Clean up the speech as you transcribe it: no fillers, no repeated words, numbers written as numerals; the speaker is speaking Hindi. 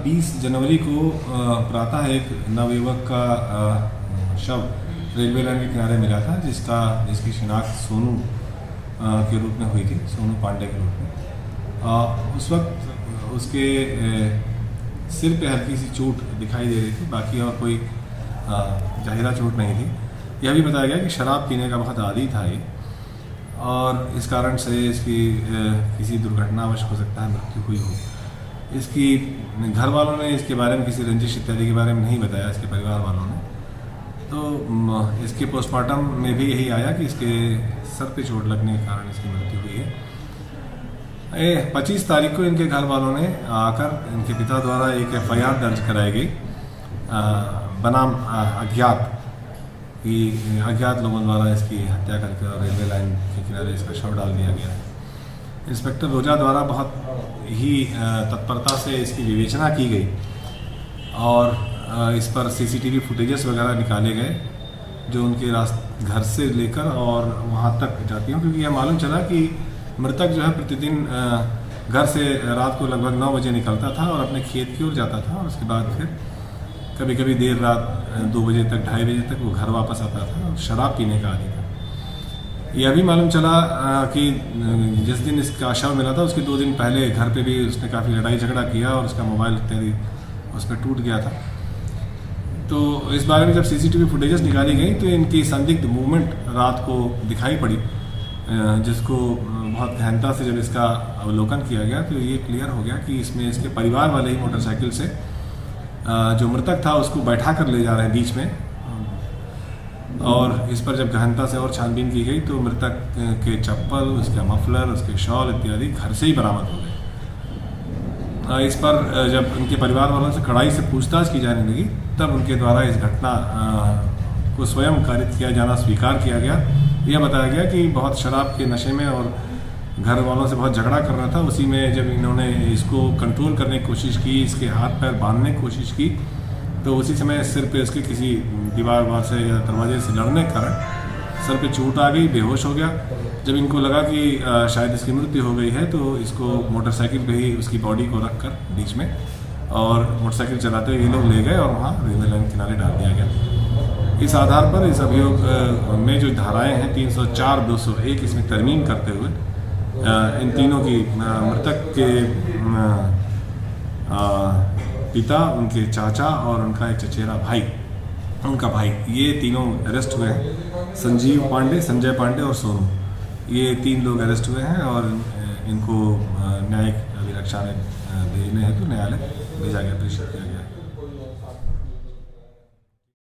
20 जनवरी को प्रातः एक नवयुवक का शव रेलवे लाइन के किनारे मिला था, जिसकी शिनाख्त सोनू के रूप में हुई थी, सोनू पांडे के रूप में। उस वक्त उसके सिर पे हल्की सी चोट दिखाई दे रही थी, बाकी और कोई जाहिरा चोट नहीं थी। यह भी बताया गया कि शराब पीने का बहुत आदी था ये, और इस कारण से इसकी किसी दुर्घटनावश हो सकता है मृत्यु हुई हो। इसकी घर वालों ने इसके बारे में किसी रंजिश इत्यादि के बारे में नहीं बताया, इसके परिवार वालों ने। तो इसके पोस्टमार्टम में भी यही आया कि इसके सर पे चोट लगने के कारण इसकी मृत्यु हुई है। 25 तारीख को इनके घर वालों ने आकर इनके पिता द्वारा एक FIR दर्ज कराई गई बनाम अज्ञात लोगों द्वारा इसकी हत्या करके रेलवे लाइन के किनारे इसका शव डाल दिया गया है। इंस्पेक्टर रोजा द्वारा बहुत ही तत्परता से इसकी विवेचना की गई और इस पर CCTV फुटेजेस वगैरह निकाले गए जो उनके घर से लेकर और वहाँ तक जाती हूँ, क्योंकि यह मालूम चला कि मृतक जो है प्रतिदिन घर से रात को लगभग 9 बजे निकलता था और अपने खेत की ओर जाता था, और उसके बाद फिर कभी कभी देर रात 2 बजे तक 2:30 बजे तक वो घर वापस आता था और शराब पीने का आदी था। यह भी मालूम चला कि जिस दिन इसका शव मिला था उसके 2 दिन पहले घर पे भी उसने काफ़ी लड़ाई झगड़ा किया और उसका मोबाइल इत्यादि उसमें टूट गया था। तो इस बारे में जब CCTV फुटेजेस निकाली गई तो इनकी संदिग्ध मूवमेंट रात को दिखाई पड़ी, जिसको बहुत गहनता से जब इसका अवलोकन किया गया तो ये क्लियर हो गया कि इसमें इसके परिवार वाले ही मोटरसाइकिल से जो मृतक था उसको बैठा कर ले जा रहे हैं बीच में, और इस पर जब गहनता से और छानबीन की गई तो मृतक के चप्पल, उसका मफलर, उसके शॉल इत्यादि घर से ही बरामद हो गए। इस पर जब उनके परिवार वालों से कड़ाई से पूछताछ की जाने लगी तब उनके द्वारा इस घटना को स्वयं कारित किया जाना स्वीकार किया गया। यह बताया गया कि बहुत शराब के नशे में और घर वालों से बहुत झगड़ा कर रहा था, उसी में जब इन्होंने इसको कंट्रोल करने की कोशिश की, इसके हाथ पैर बांधने की कोशिश की, तो उसी समय सिर पे इसके किसी दीवार से या दरवाजे से लड़ने के कारण सर पे चोट आ गई, बेहोश हो गया। जब इनको लगा कि शायद इसकी मृत्यु हो गई है तो इसको मोटरसाइकिल पे ही उसकी बॉडी को रख कर बीच में और मोटरसाइकिल चलाते हुए ये लोग ले गए और वहाँ रेलवे लाइन किनारे डाल दिया गया। इस आधार पर इस अभियोग में जो धाराएँ हैं 304, 201 इसमें तरमीम करते हुए इन तीनों की मृतक के पिता, उनके चाचा और उनका एक चचेरा भाई, उनका भाई, ये तीनों अरेस्ट हुए हैं। संजीव पांडे, संजय पांडे और सोनू, ये 3 लोग अरेस्ट हुए हैं और इनको न्यायिक अभिरक्षा में भेजने हेतु न्यायालय भेजा गया, प्रेषित किया गया।